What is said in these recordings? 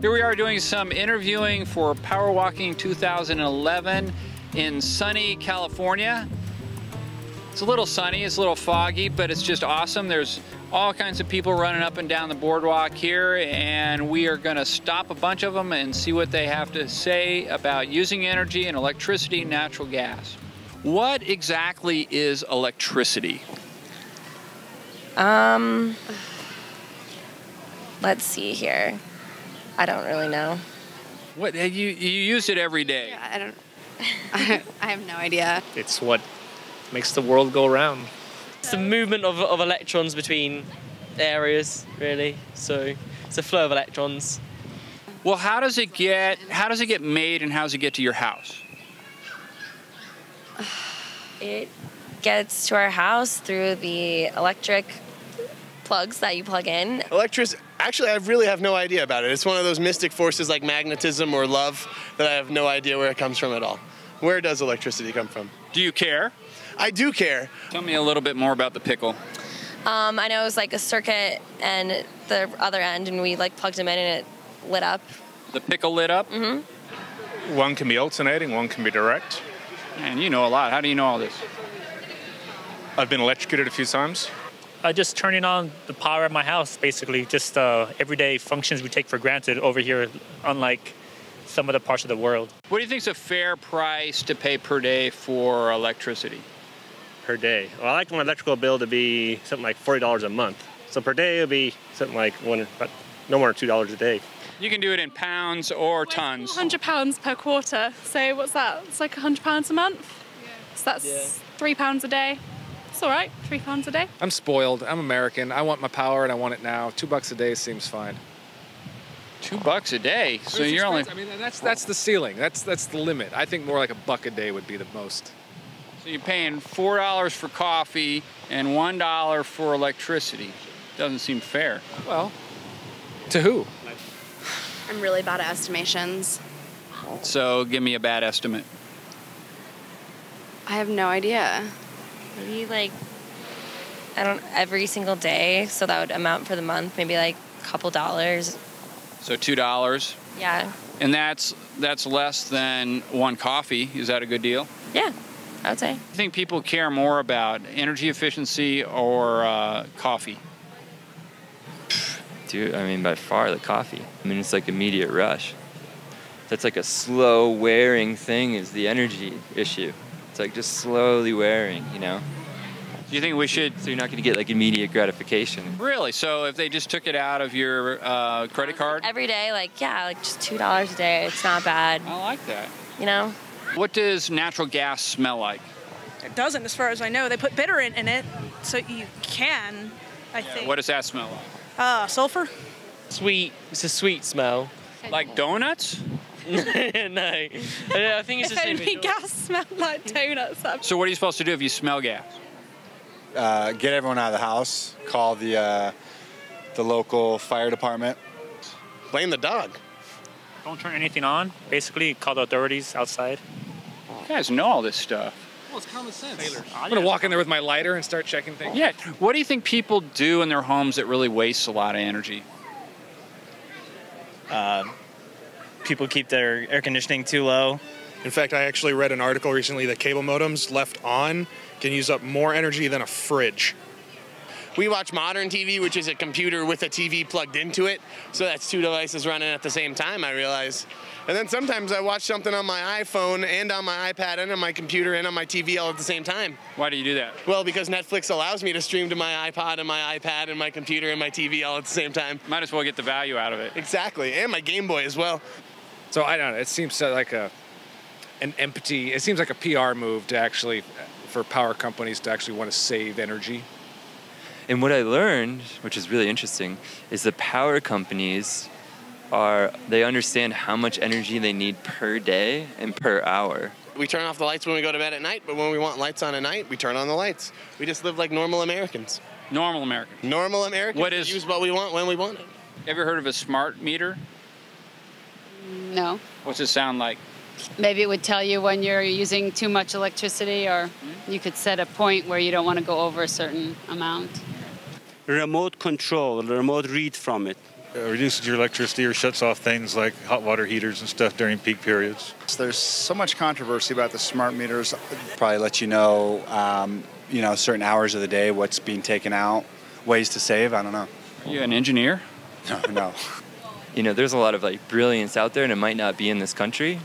Here we are doing some interviewing for PowerWalking 2011 in sunny California. It's a little sunny, it's a little foggy, but it's just awesome. There's all kinds of people running up and down the boardwalk here, and we are going to stop a bunch of them and see what they have to say about using energy and electricity and natural gas. What exactly is electricity? Let's see here. I don't really know. What you use it every day? Yeah, I don't. I have no idea. It's what makes the world go round. It's the movement of electrons between areas, really. So it's a flow of electrons. Well, how does it get made, and how does it get to your house? It gets to our house through the electric plugs that you plug in. Actually, I really have no idea about it. It's one of those mystic forces like magnetism or love that I have no idea where it comes from at all. Where does electricity come from? Do you care? I do care. Tell me a little bit more about the pickle. I know it was like a circuit and the other end, and we like plugged them in and it lit up. The pickle lit up? Mm-hmm. One can be alternating, one can be direct. Man, you know a lot. How do you know all this? I've been electrocuted a few times. Just turning on the power at my house, basically. Just everyday functions we take for granted over here, unlike some other parts of the world. What do you think is a fair price to pay per day for electricity? Per day. Well, I like my electrical bill to be something like $40 a month. So per day it'll be something like no more than $2 a day. You can do it in pounds or tons. £100 per quarter. So what's that? It's like £100 a month. So that's £3 a day. It's all right, £3 a day. I'm spoiled. I'm American. I want my power and I want it now. $2 a day seems fine. $2 a day? So you're only... I mean, that's the ceiling. That's the limit. I think more like $1 a day would be the most. So you're paying $4 for coffee and $1 for electricity. Doesn't seem fair. Well, to who? I'm really bad at estimations. So give me a bad estimate. I have no idea. Maybe like, every single day, so that would amount for the month, maybe like a couple dollars. So $2? Yeah. And that's less than one coffee. Is that a good deal? Yeah, I would say. I think people care more about energy efficiency or coffee. Dude, I mean, by far the coffee. I mean, it's like immediate rush. That's like a slow wearing thing is the energy issue. It's like just slowly wearing, you know? Do you think we should... So you're not going to get like immediate gratification. Really? So if they just took it out of your credit card? Every day, like just $2 a day. It's not bad. I like that. You know? What does natural gas smell like? It doesn't, as far as I know. They put bitterant in it, so you can, I think. What does that smell like? Sulfur? Sweet. It's a sweet smell. Like donuts? No. I think it's the same. Only gas smell like donuts. So what are you supposed to do if you smell gas? Get everyone out of the house. Call the local fire department. Blame the dog. Don't turn anything on. Basically, call the authorities outside. You guys know all this stuff. Well, it's common sense. I'm going to walk in there with my lighter and start checking things. Yeah. What do you think people do in their homes that really wastes a lot of energy? People keep their air conditioning too low. In fact, I actually read an article recently that cable modems left on can use up more energy than a fridge. We watch modern TV, which is a computer with a TV plugged into it. So that's two devices running at the same time, I realize. And then sometimes I watch something on my iPhone and on my iPad and on my computer and on my TV all at the same time. Why do you do that? Well, because Netflix allows me to stream to my iPod and my iPad and my computer and my TV all at the same time. Might as well get the value out of it. Exactly, and my Game Boy as well. So I don't know, it seems like it seems like a PR move to actually, for power companies to actually want to save energy. And what I learned, which is really interesting, is the power companies they understand how much energy they need per day and per hour. We turn off the lights when we go to bed at night, but when we want lights on at night, we turn on the lights. We just live like normal Americans. Normal Americans. Normal Americans use what we want when we want it. Ever heard of a smart meter? No. What's it sound like? Maybe it would tell you when you're using too much electricity, or you could set a point where you don't want to go over a certain amount. Remote control, remote read from it. reduces your electricity or shuts off things like hot water heaters and stuff during peak periods. There's so much controversy about the smart meters. Probably let you know, certain hours of the day, what's being taken out, ways to save. I don't know. Are you an engineer? No. There's a lot of brilliance out there, and it might not be in this country.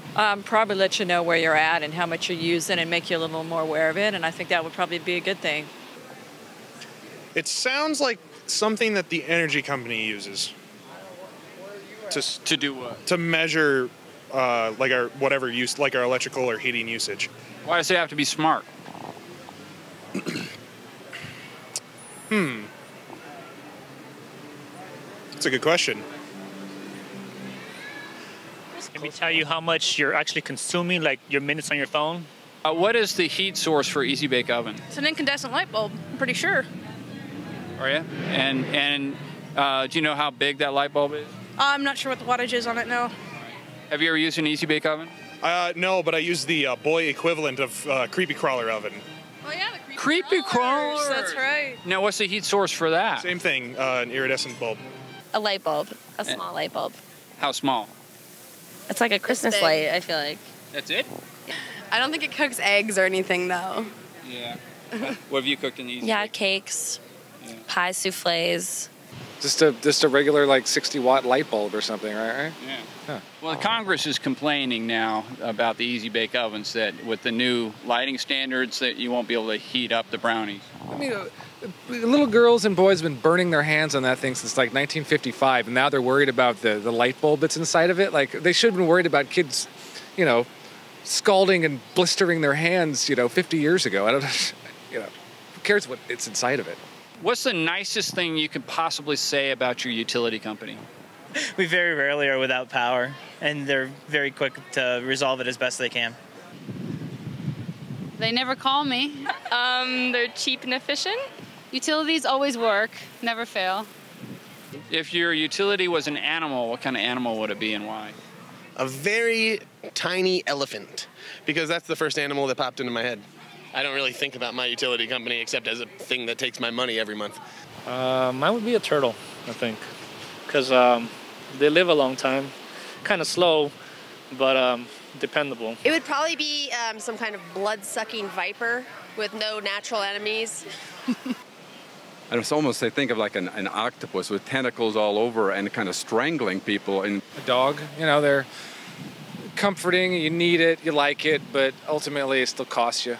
Probably let you know where you're at and how much you're using and make you a little more aware of it, and I think that would probably be a good thing. It sounds like something that the energy company uses. To do what? To measure our electrical or heating usage. Why does it have to be smart? That's a good question. Can we tell you how much you're actually consuming, like your minutes on your phone? What is the heat source for Easy Bake Oven? It's an incandescent light bulb, I'm pretty sure. Are you? And do you know how big that light bulb is? I'm not sure what the wattage is on it, no. Have you ever used an Easy Bake Oven? No, but I use the boy equivalent of Creepy Crawler oven. Oh yeah, the Creepy Crawler. That's right. Now, what's the heat source for that? Same thing, an iridescent bulb. A light bulb, a small light bulb. How small? It's like a Christmas light, I feel like. That's it? I don't think it cooks eggs or anything, though. Yeah. What have you cooked in these? Yeah, cakes, pies, souffles. Just a regular 60-watt light bulb or something, right? Yeah. Huh. Well, Congress is complaining now about the Easy Bake Ovens that with the new lighting standards that you won't be able to heat up the brownies. I mean, little girls and boys have been burning their hands on that thing since 1955, and now they're worried about the light bulb that's inside of it. They should have been worried about kids, scalding and blistering their hands, 50 years ago. I don't, who cares what it's inside of it? What's the nicest thing you could possibly say about your utility company? We very rarely are without power, and they're very quick to resolve it as best they can. They never call me. They're cheap and efficient. Utilities always work, never fail. If your utility was an animal, what kind of animal would it be and why? A very tiny elephant, because that's the first animal that popped into my head. I don't really think about my utility company except as a thing that takes my money every month. Mine would be a turtle, I think, because they live a long time, kind of slow, but dependable. It would probably be some kind of blood-sucking viper with no natural enemies. I think of like an octopus with tentacles all over and kind of strangling people. And a dog, they're comforting, you need it, you like it, but ultimately it still costs you,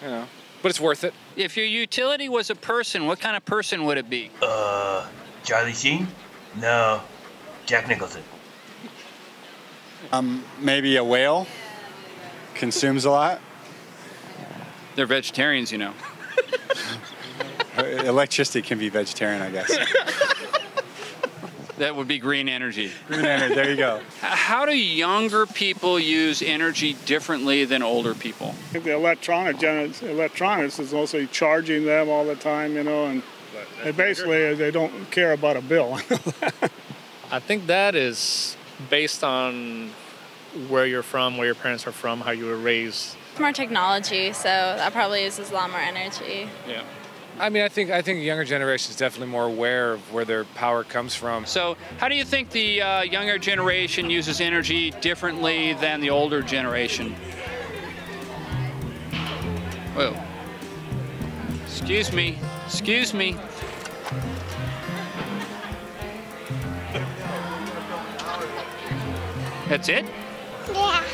but it's worth it. If your utility was a person, what kind of person would it be? Charlie Sheen? No, Jack Nicholson. Maybe a whale. Consumes a lot. They're vegetarians, Electricity can be vegetarian, I guess. That would be green energy. Green energy, there you go. How do younger people use energy differently than older people? The electronics is also charging them all the time, and basically they don't care about a bill. I think that is based on where you're from, where your parents are from, how you were raised. More technology, so that probably uses a lot more energy. Yeah. I mean, I think younger generation is definitely more aware of where their power comes from. So how do you think the younger generation uses energy differently than the older generation? Whoa. Excuse me. Excuse me. That's it? Yeah.